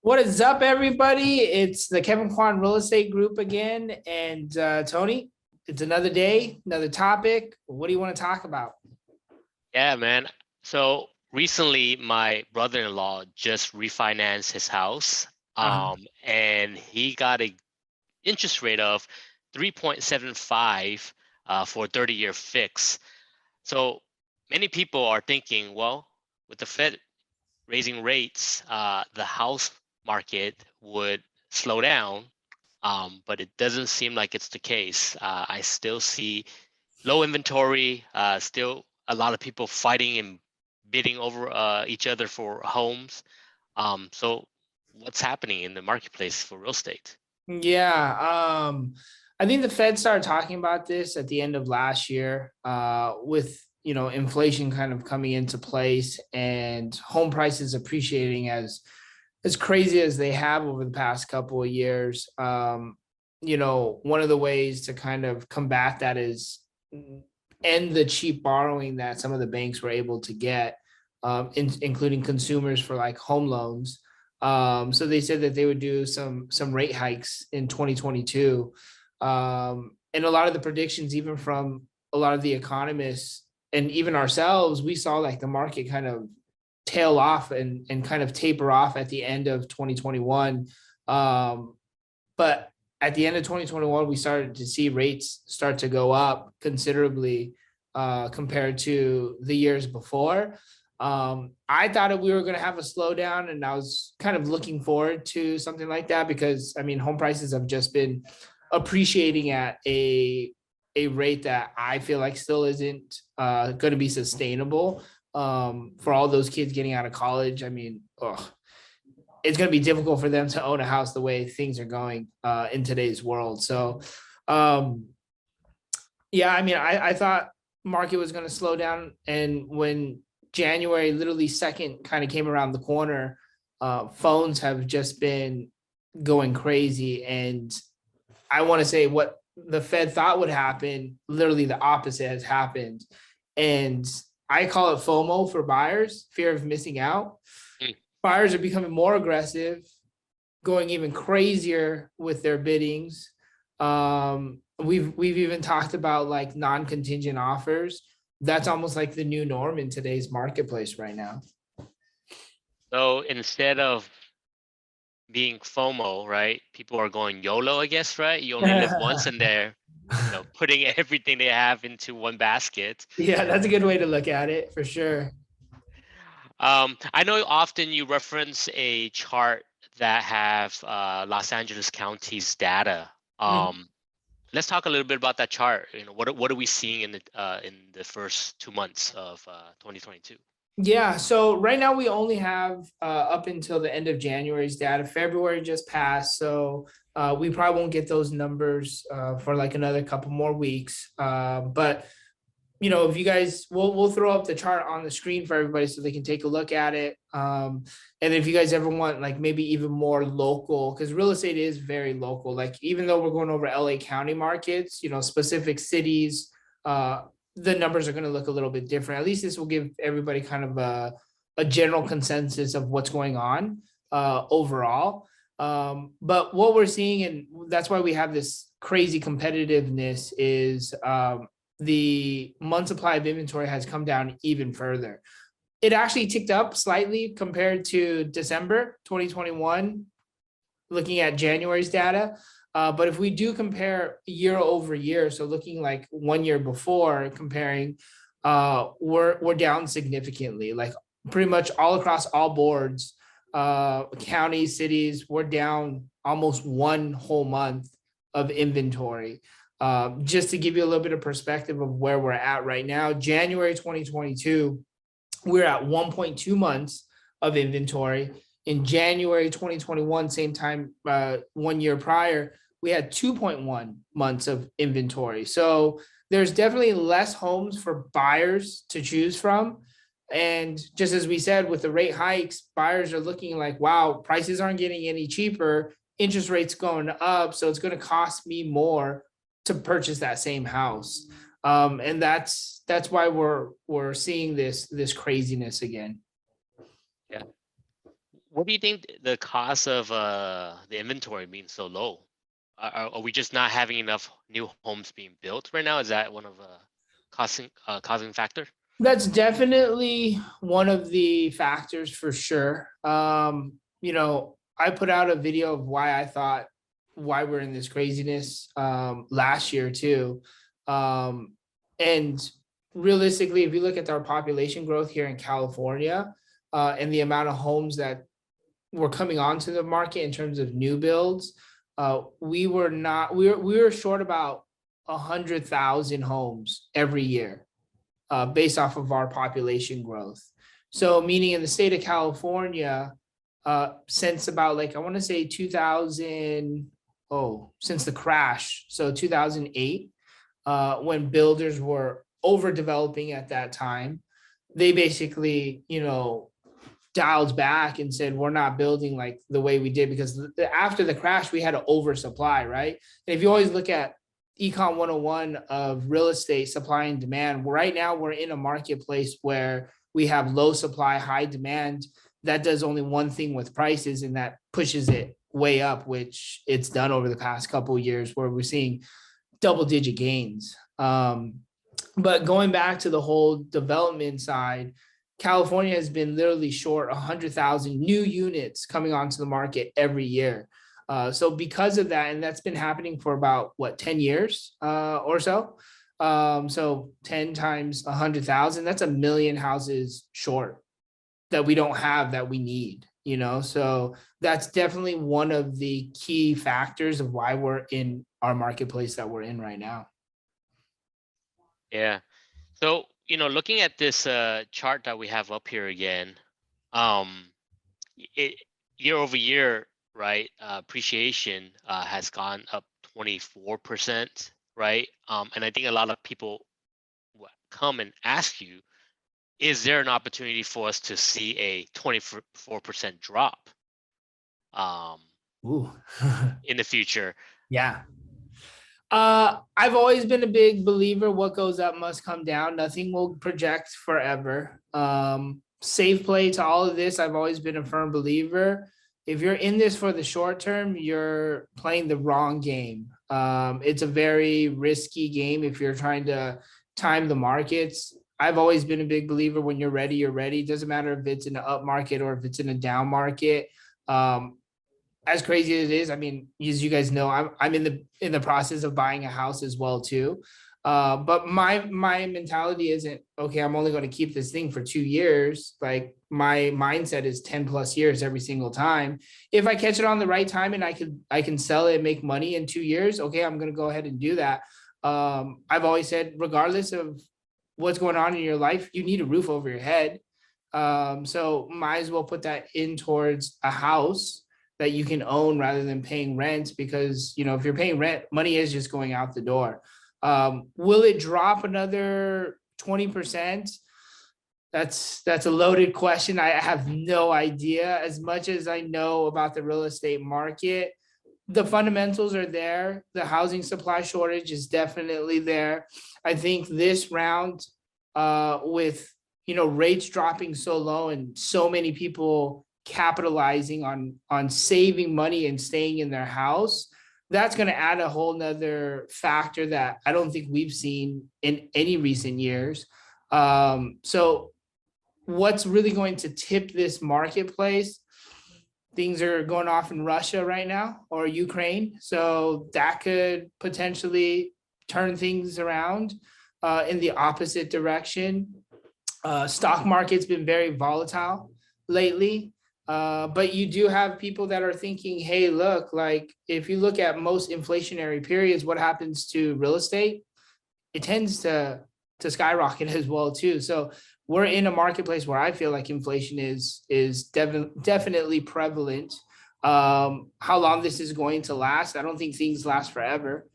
What is up, everybody? It's the Kevin Kwan Real Estate Group again. And Tony, it's another day, another topic. What do you want to talk about? Yeah, man. So recently, my brother-in-law just refinanced his house, Uh, and he got a interest rate of 3.75 for a 30-year fix. So many people are thinking, well, with the Fed raising rates, the house market would slow down, but it doesn't seem like it's the case. I still see low inventory, still a lot of people fighting and bidding over each other for homes. So what's happening in the marketplace for real estate? yeah. I think the Fed started talking about this at the end of last year, with inflation kind of coming into place and home prices appreciating as crazy as they have over the past couple of years. One of the ways to kind of combat that is end the cheap borrowing that some of the banks were able to get, including consumers for like home loans. So they said that they would do some rate hikes in 2022, and a lot of the predictions, even from a lot of the economists and even ourselves, we saw like the market kind of tail off and kind of taper off at the end of 2021. But at the end of 2021, we started to see rates start to go up considerably, compared to the years before. I thought that we were going to have a slowdown, and I was kind of looking forward to something like that because I mean, home prices have just been appreciating at a rate that I feel like still isn't going to be sustainable, for all those kids getting out of college. I mean, it's going to be difficult for them to own a house the way things are going in today's world. So, um, yeah, I mean, I thought market was going to slow down, and when January literally second kind of came around the corner, phones have just been going crazy, and I want to say what the Fed thought would happen, literally the opposite has happened. And I call it FOMO for buyers, fear of missing out. Mm. Buyers are becoming more aggressive, going even crazier with their biddings. We've even talked about like non-contingent offers. That's almost like the new norm in today's marketplace right now. So instead of being FOMO, right? People are going YOLO, I guess, right? You only live once, and they're, putting everything they have into one basket. Yeah, that's a good way to look at it for sure. I know often you reference a chart that have Los Angeles County's data. Mhm. Let's talk a little bit about that chart. What are we seeing in the first 2 months of 2022? Yeah, so right now we only have up until the end of January's data. February just passed, so we probably won't get those numbers for like another couple more weeks. But if you guys, we'll throw up the chart on the screen for everybody so they can take a look at it. And if you guys ever want like maybe even more local, because real estate is very local. Like even though we're going over LA County markets, specific cities, uh, the numbers are going to look a little bit different. At least this will give everybody kind of a general consensus of what's going on overall. But what we're seeing, and that's why we have this crazy competitiveness, is the month supply of inventory has come down even further. It actually ticked up slightly compared to December 2021, looking at January's data. But if we do compare year over year, so looking like 1 year before comparing, we're down significantly. Like pretty much all across all boards, counties, cities, we're down almost one whole month of inventory. Just to give you a little bit of perspective of where we're at right now, January 2022, we're at 1.2 months of inventory. In January 2021, same time, 1 year prior, we had 2.1 months of inventory. So there's definitely less homes for buyers to choose from. And just as we said, with the rate hikes, buyers are looking like, wow, prices aren't getting any cheaper, interest rates going up, so it's going to cost me more to purchase that same house. And that's why we're seeing this craziness again. Yeah. What do you think the cost of the inventory being so low? Are we just not having enough new homes being built right now? Is that one of causing factor? That's definitely one of the factors for sure. I put out a video of why we're in this craziness last year too. And realistically, if you look at our population growth here in California, and the amount of homes that were coming onto the market in terms of new builds, we were short about 100,000 homes every year, based off of our population growth. So meaning in the state of California, since about like, I want to say 2000, since the crash, so 2008, when builders were overdeveloping at that time, they basically, dialed back and said, we're not building like the way we did, because after the crash, we had an oversupply, right? And if you always look at Econ 101 of real estate supply and demand, right now we're in a marketplace where we have low supply, high demand. That does only one thing with prices, and that pushes it way up, which it's done over the past couple of years, where we're seeing double-digit gains. But going back to the whole development side, California has been literally short 100,000 new units coming onto the market every year. So because of that, and that's been happening for about 10 years or so. So 10 times 100,000, that's a million houses short that we don't have that we need, so that's definitely one of the key factors of why we're in our marketplace that we're in right now. Yeah. So, looking at this chart that we have up here again, it year over year, right? Appreciation has gone up 24%, right? And I think a lot of people come and ask you, is there an opportunity for us to see a 24% drop Ooh. in the future? Yeah. I've always been a big believer, what goes up must come down. Nothing will project forever. Safe play to all of this. I've always been a firm believer. If you're in this for the short term, you're playing the wrong game. It's a very risky game if you're trying to time the markets. I've always been a big believer, when you're ready, you're ready. It doesn't matter if it's in an up market or if it's in a down market. As crazy as it is, I mean, as you guys know, I'm in the process of buying a house as well too. But my mentality isn't, okay, I'm only going to keep this thing for 2 years. Like, my mindset is 10 plus years every single time. If I catch it on the right time and I can sell it and make money in 2 years, okay, I'm going to go ahead and do that. I've always said, regardless of what's going on in your life, you need a roof over your head. So might as well put that in towards a house that you can own rather than paying rent, because, if you're paying rent, money is just going out the door. Will it drop another 20%? That's a loaded question. I have no idea. As much as I know about the real estate market, the fundamentals are there. The housing supply shortage is definitely there. I think this round, with rates dropping so low and so many people capitalizing on saving money and staying in their house, that's going to add a whole nother factor that I don't think we've seen in any recent years. So what's really going to tip this marketplace? Things are going off in Russia right now, or Ukraine. So that could potentially turn things around in the opposite direction. Stock market's been very volatile lately. But you do have people that are thinking, hey, look, like, if you look at most inflationary periods, what happens to real estate? It tends to skyrocket as well too. So we're in a marketplace where I feel like inflation is definitely prevalent. How long this is going to last, I don't think things last forever.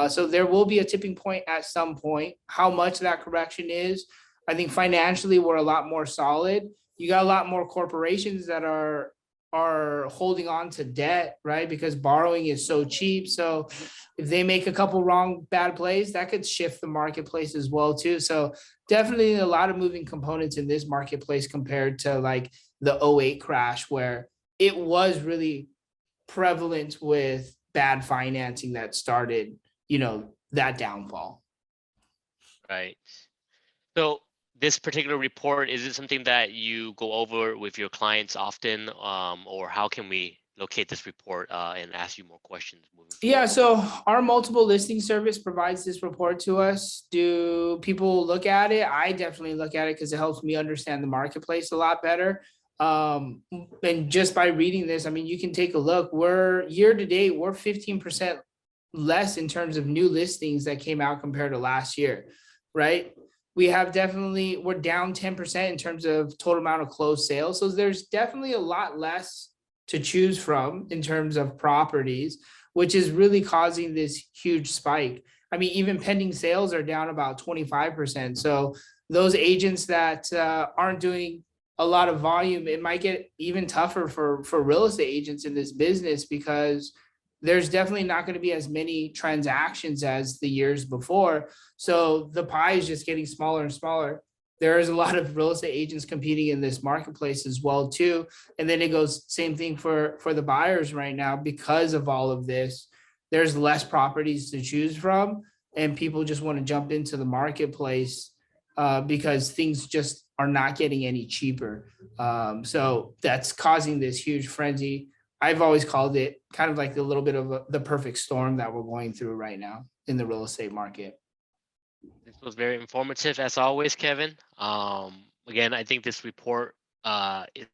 So there will be a tipping point at some point. How much that correction is, I think financially we're a lot more solid. You got a lot more corporations that are holding on to debt, right? Because borrowing is so cheap. So if they make a couple wrong bad plays, that could shift the marketplace as well too. So definitely a lot of moving components in this marketplace compared to like the 08 crash, where it was really prevalent with bad financing that started, that downfall. Right. So this particular report, is it something that you go over with your clients often, or how can we locate this report and ask you more questions moving Yeah, forward? so our multiple listing service provides this report to us. Do people look at it? I definitely look at it because it helps me understand the marketplace a lot better. And just by reading this, I mean, you can take a look. We're year to date, we're 15% less in terms of new listings that came out compared to last year, right? We're down 10% in terms of total amount of closed sales. So there's definitely a lot less to choose from in terms of properties, which is really causing this huge spike. I mean, even pending sales are down about 25%. So those agents that aren't doing a lot of volume, it might get even tougher for real estate agents in this business because there's definitely not going to be as many transactions as the years before. So the pie is just getting smaller and smaller. There is a lot of real estate agents competing in this marketplace as well too. And then it goes same thing for the buyers right now because of all of this. There's less properties to choose from, and people just want to jump into the marketplace because things just are not getting any cheaper. So that's causing this huge frenzy. I've always called it kind of like a little bit of the perfect storm that we're going through right now in the real estate market. This was very informative as always, Kevin. Again, I think this report is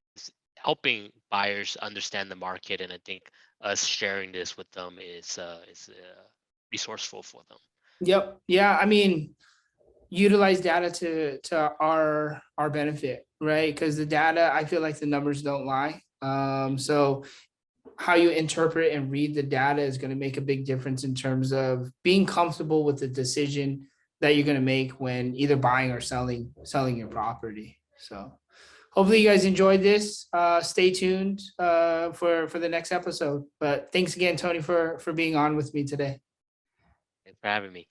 helping buyers understand the market, and I think us sharing this with them is resourceful for them. Yep. Yeah. I mean, utilize data to our benefit, right? Because the data, I feel like the numbers don't lie. So how you interpret and read the data is going to make a big difference in terms of being comfortable with the decision that you're going to make when either buying or selling your property. So hopefully you guys enjoyed this. Stay tuned for the next episode. But thanks again, Tony, for being on with me today. Thanks for having me.